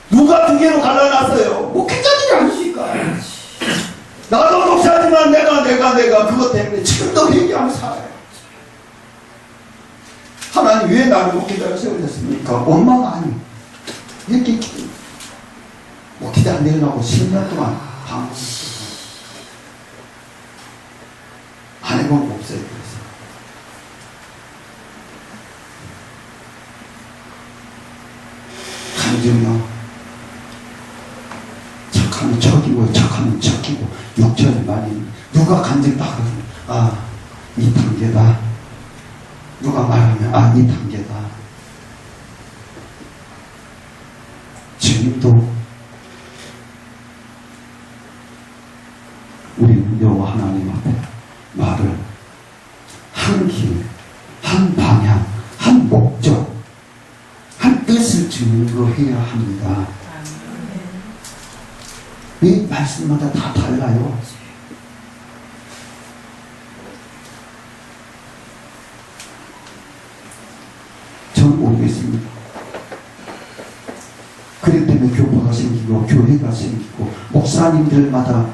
누가 두 개로 갈라놨어요? 목회자들이 아니니까. 나도 목사지만 내가 그것 때문에 지금도 회개하면서 살아요. 하나님 왜 나를 목회자로 세우셨습니까? 원망 아니. 이렇게 목회자 안 되려고 10년 동안 방황했어요. 안 해본 거 없어요. 그래서 간증요. 척하면 척이고 척하면 척이고 욕설을 많이 누가 간증 딱 그러면 이 단계다. 누가 말하면 이 단계다. 주님도 우리는 여호와 하나님 앞에 말을 한 길, 한 방향, 한 목적, 한 뜻을 주님으로 해야 합니다. 이 말씀마다 다 달라요. 있습니다. 그렇기 때문에 교파가 생기고 교회가 생기고 목사님들마다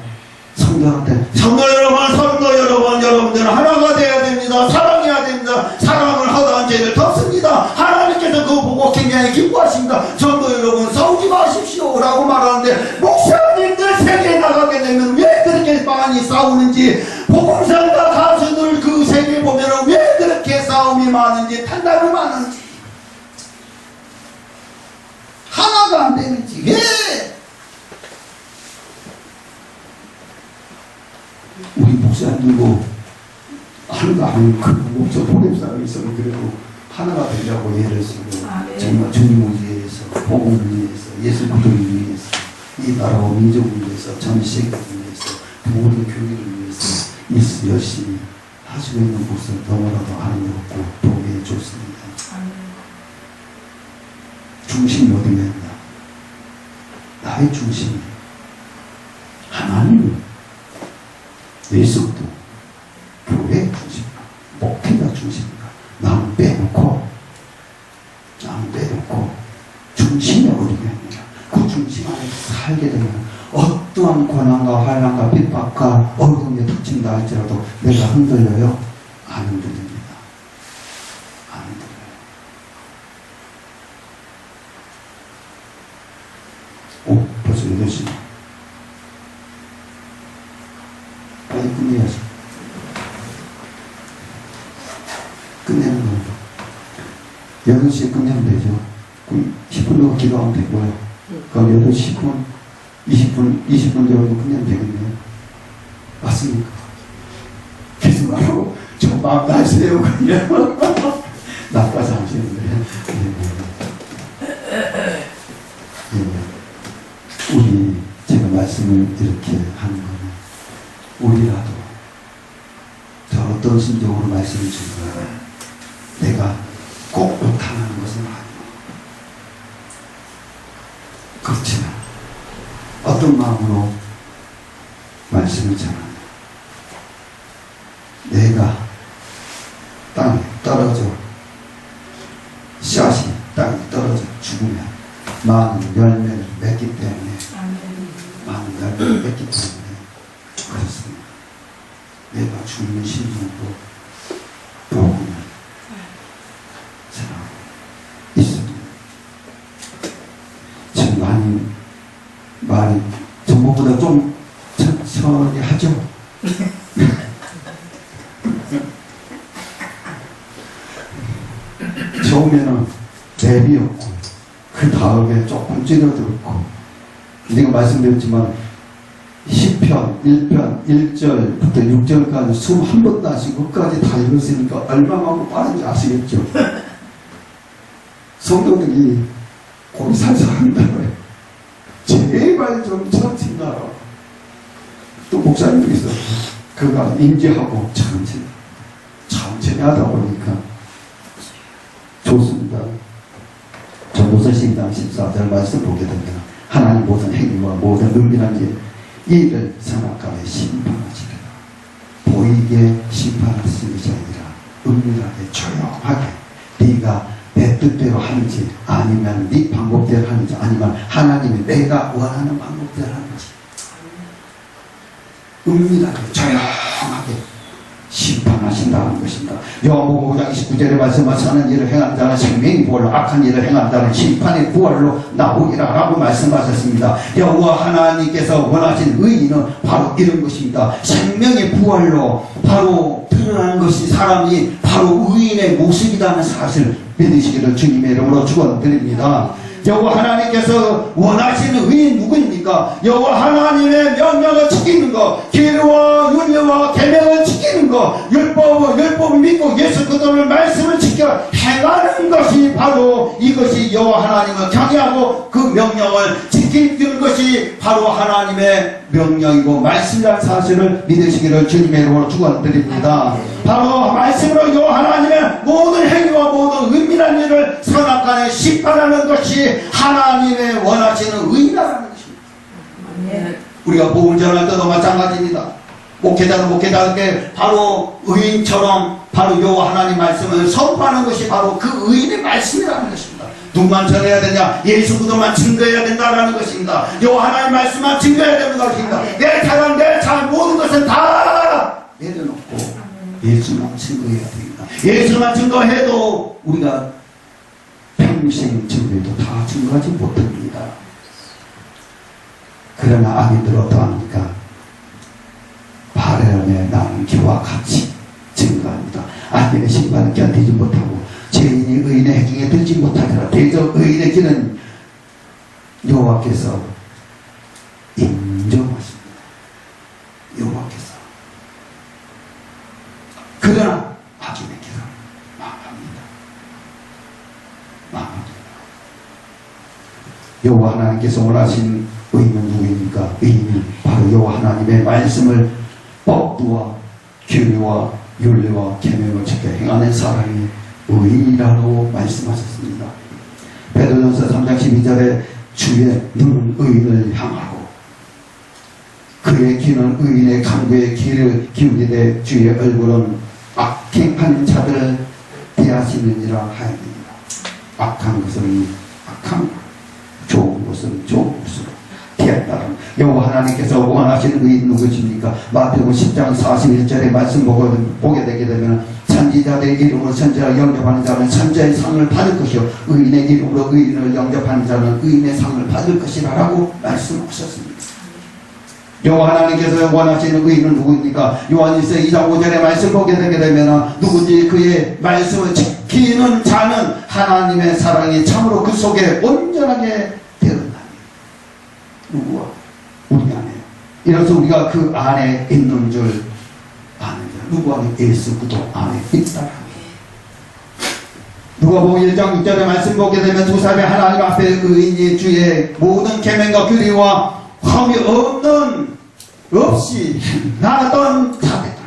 성도한테 성도 여러분 여러분들은 하나가 되어야 됩니다. 사랑해야 됩니다. 사랑을 하다한 죄를 덮습니다. 하나님께서 그거 보고 굉장히 기뻐하십니다. 성도 여러분 싸우지 마십시오 라고 말하는데 목사님들 세계에 나가게 되면 왜 그렇게 많이 싸우는지, 복음사가 가수들 그 세계 보면 왜 그렇게 싸움이 많은지, 탄압이 많은지, 하나가 안 되는지 왜? 우리 목사님도 하나가 아닌 그 목사 보냄사람이 있으면 그래도 하나가 되려고 예를 쓰고 정말 주님을 위해서, 복음을 위해서, 예수 그리스도를 위해서, 이 나라와 민족을 위해서, 전 세계를 위해서, 모든 교회를 위해서 열심히 하시고 있는 모습을 너무나도 아름답고 보기에 좋습니다. 중심이 어디에 있나? 나의 중심이 하나님, 예수도, 교회 중심이다, 목회가 중심이다. 남 빼놓고 중심이 어디가 있느냐? 그 중심 안에서 살게 되면 어떠한 고난과 환난과 핍박과 어려움에 닥친다 할지라도 내가 흔들려요? 안 흔들립니다. 안 흔들려요. 오, 벌써 8시. 빨리 끝내야지. 끝내는 거예요. 8시에 끝내면 되죠. 그럼 10분 정도 기도하면 되고요. 그럼 8시 10분, 20분 정도 끝내면 되겠네요. 맞습니까? 계속 하라고 저 마음 나세요. 그냥. 나빠서 하시는데. 우리, 제가 말씀을 이렇게 하는 거는, 우리라도 저 어떤 심정으로 말씀을 주는 거예요. 내가 꼭 못하는 것은 아니고, 그렇지만 어떤 마음으로 말씀을 전하냐. 내가 땅에 떨어져, 씨앗이 땅에 떨어져 죽으면 많은 열매를 맺기 때문에, 많은 열매를 맺기 때문에 그렇습니다. 내가 죽는 심정도 복음을 전하고 있습니다. 지금 많이 전보다 좀 천천히 하죠. 처음에는 랩이었고 그 다음에 조금 줄여들었고, 내가 말씀드렸지만 10편, 1편, 1절부터 6절까지 숨 한 번도 안 쉬고 끝까지 다 읽었으니까 얼마나 빠른지 아시겠죠? 성도들이 거기 살살 한다고요. 제발 좀 천천히 하라. 또 목사님도 있어요. 그가 인지하고 천천히 하다 보니까 좋습니다. 전도서 12장 14절 말씀 보게 되면, 하나님 모든 행위와 모든 은밀한 일을 선악간에 심판하시리라. 보이게 심판하시는 것이 아니라 은밀하게 조용하게 네가 내 뜻대로 하는지, 아니면 네 방법대로 하는지, 아니면 하나님이 내가 원하는 방법대로 하는지, 은밀하게 조용하게 심판하신다는 것입니다. 요한복음 5장 29절에 말씀하신 하는 일을 행한 자는 생명의 부활로, 악한 일을 행한 자는 심판의 부활로 나오리라 라고 말씀하셨습니다. 여호와 하나님께서 원하신 의의는 바로 이런 것입니다. 생명의 부활로 바로 드러나는 것이 사람이 바로 의인의 모습이라는 사실을 믿으시기를 주님의 이름으로 축원드립니다. 여호와 하나님께서 원하시는 의인 누구입니까? 여호와 하나님의 명령을 지키는 것, 계율과 윤례와 계명을 지키는 것, 율법을 믿고 예수 그리스도의 말씀을 지켜 행하는 것이 바로, 이것이 여호와 하나님을 경외하고 그 명령을 지키는 것이 바로 하나님의 명령이고 말씀이라는 사실을 믿으시기를 주님의 이름으로 축원드립니다. 바로 말씀으로 여호와 하나님의 모든 행위와 모든 은밀한 일을 선악간에 심판하는 것이 하나님의 원하시는 의라는 것입니다. 우리가 복음 전할 때도 마찬가지입니다. 목회자는 목회자에게 바로 의인처럼 바로 여호와 하나님 말씀을 선포하는 것이 바로 그 의인의 말씀이라는 것입니다. 누구만 전해야 되냐? 예수 그리스도만 증거해야 된다라는 것입니다. 요 하나님 말씀만 증거해야 되는 것입니다. 내 사랑, 내 삶, 모든 것은 다 내려놓고 예수만 증거해야 됩니다. 예수만 증거해도 우리가 평생 증거해도 다 증거하지 못합니다. 그러나 악인들 어떠합니까? 바람에 나는 기와 같이 증거합니다. 악인의 심판을 견디지 못하고 죄인이 의인의 해중에 들지 못하더라. 대적 의인의 길은 여호와께서 인정하십니다. 여호와께서. 그러나 악인의 길은 망합니다. 망합니다. 여호와 하나님께서 원하신 의인은 누구입니까? 의인이 바로 여호와 하나님의 말씀을 법도와 규례와 율례와 계명을 지켜 행하는 사람이 의인이라고 말씀하셨습니다. 베드로전서 3장 12절에 주의 눈은 의인을 향하고 그의 귀는 의인의 강구의 귀를 기울이되 주의 얼굴은 악행하는 자들을 대하시느니라 하였습니다. 악한 것은 악한, 좋은 것은 좋은 것으로 대한다는 여호와 하나님께서 원하시는 의인 누구십니까? 마태복음 10장 41절의 말씀 보게 되게 되면 선지자들의 이름으로 선지자를 영접하는 자는 선지자의 상을 받을 것이요 의인의 이름으로 의인을 영접하는 자는 의인의 상을 받을 것이라고 말씀하셨습니다. 여호와 하나님께서 원하시는 의인은 누구입니까? 요한일서 2장 5절의 말씀 보게 되게 되면 누구든지 그의 말씀을 지키는 자는 하나님의 사랑이 참으로 그 속에 온전하게 되었다. 누구와? 우리 안에. 이래서 우리가 그 안에 있는 줄 아는 자. 누구 안에? 예수 그리스도 안에 있다. 누가복음 1장 6절의 말씀 보게 되면 두 사람이 하나님 앞에 의인이 주의 모든 계명과 규례와 흠이 없이 나던 자들이다.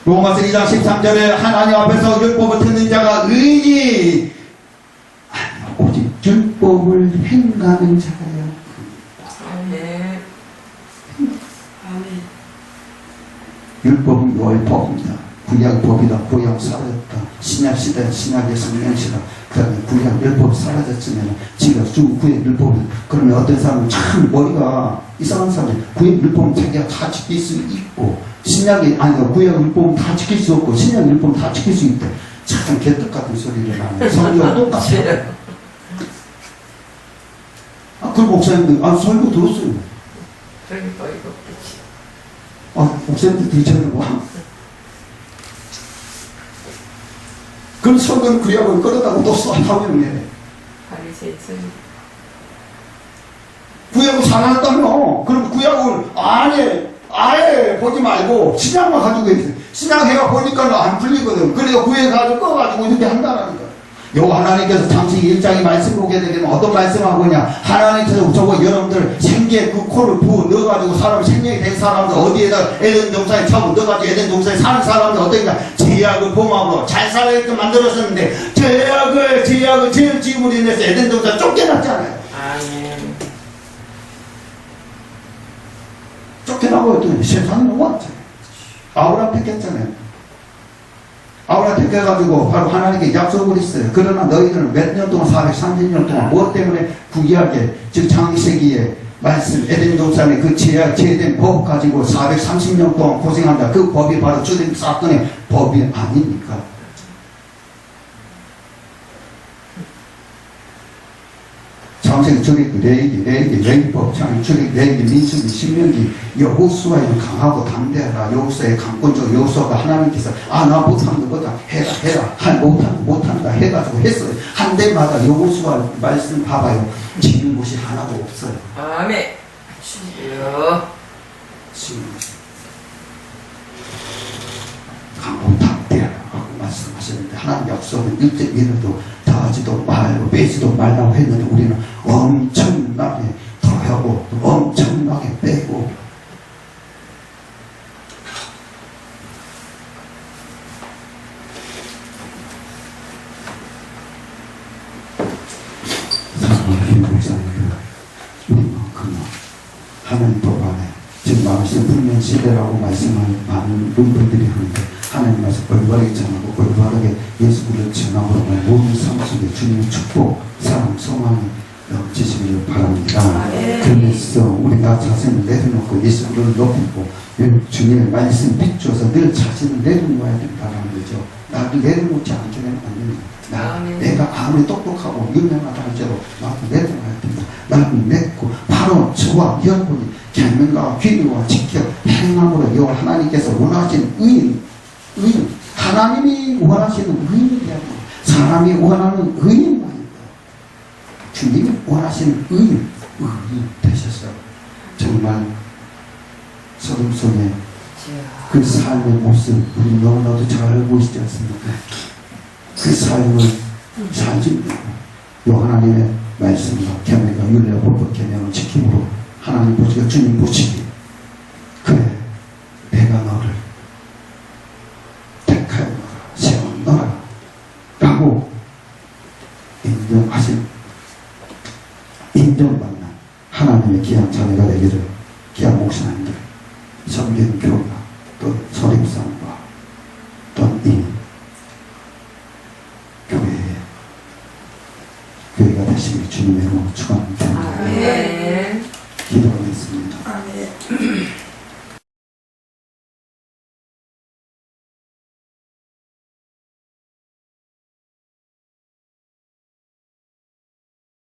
로마서 2장 13절에 하나님 앞에서 율법을 듣는 자가 의인이 아니요 오직 율법을 행하는 자가요. 아멘. 아멘. 율법은 율법입니다. 구약법이다. 구약 사라졌다. 신약시대 신약의 성령시다. 그 다음에 구약 율법이 사라졌으면 지금 쭉 구약 율법이 그러면 어떤 사람은 참 머리가 이상한 사람이 구약 율법은 자기가 다 지킬 수 있고 신약이 아니요 구약 율법은 다 지킬 수 없고 신약 율법은 다 지킬 수 있대. 참 개떡 같은 소리를 하는 성경 똑같아요. 그 목사님들 설교 들었어요. 그러니까 이거 그치. 목사님들 들으셨나 그럼 성경 구약을 끌어다고 또 수학하면 해. 바리새인들. 구약을 잘한다며. 그럼 구약을 아예 보지 말고 신약만 가지고 있어요. 신약해가 보니까 안 풀리거든. 그래서 구약 가지고 꺼가지고 이렇게 한다는 거야. 여호와 하나님께서 창세기 1장의 말씀 보게 되면 어떤 말씀하고 있냐. 하나님께서 저거 여러분들 생기에 그 코를 부어 넣어가지고 사람 생명이 된 사람들 어디에다 에덴 동산에 처음 넣어가지고 에덴 동산에 사는 사람들 어떠냐. 제약을 봉합으로 잘 살아있게 만들었었는데 제약을 죄를 지음으로 인해서 에덴 동산 쫓겨났잖아요. 아멘. 쫓겨나고 했더니 세상에 넘어왔잖아요. 아브라함 택했잖아요. 아브라함 택해가지고 바로 하나님께 약속을 했어요. 그러나 너희들은 몇 년 동안 430년 동안 무엇 때문에 구약에 즉 창세기에 말씀 에덴 동산의 그 제된 법 가지고 430년 동안 고생한다. 그 법이 바로 주된 사건의 법이 아닙니까? 창세기, 출애굽, 레위법, 출애굽, 레위기, 민수기, 신명기, 여호수아에는 강하고 담대하라. 여호수아의 강권적 여호수아가 하나님께서 나 못하는 것보다 해라. 못한다 해가지고 했어요. 한 대마다 여호수아 말씀 봐봐요. 지는 곳이 하나도 없어요. 아멘. 주여. 강하고 담대하라고 말씀하셨는데 하나님 약속은 일제 믿어도 더하지도 말고 빼지도 말라고 했는데 우리는 엄청나게 더하고 엄청나게 빼고 사랑하는 목사님 우리만큼은 하나님 법 안에 지금 말씀 분명 시대라고 말씀하는 많은 분들이 하는데 하나님 말씀 얼마나 전하고 올바르게 예수 그리스도를 전함으로 모든 삶 속에 주님의 축복, 사랑, 소망이 넘치시기를 바랍니다. 그래서 우리가 자신을 내려놓고 예수 그리스도를 높이고 주님의 말씀 비추어서 늘 자신을 내려놓아야 된다는 거죠. 나를 내려놓지 않게 되면 안 됩니다. 내가 아무리 똑똑하고 유명하다 할지라도 나도 내려놔야 된다. 나는 맺고 바로 저와 여러분이 계명과 귀리와 지켜 행함으로 여 하나님께서 원하시는 의인, 하나님이 원하시는 의인이 아니고 사람이 원하는 의인입니다. 주님이 원하시는 의인 되셨어요. 정말 소름 속에 그 삶의 모습 우리 너무나도 잘 알고 있지 않습니까? 그 삶을 살지 요 하나님의 말씀과 계명과 율례와 법과 계명을 지킴으로 하나님 보시고 주님 보시기 그래 내가 너를 택하여 세웠노라 라고 인정받는 하나님의 귀한 자녀가 되기를 귀한 목사님들 성경 교사 또 설립상과 또 이 교회가 되시길 주님의 이름으로 축원합니다. 아멘. 기도하겠습니다.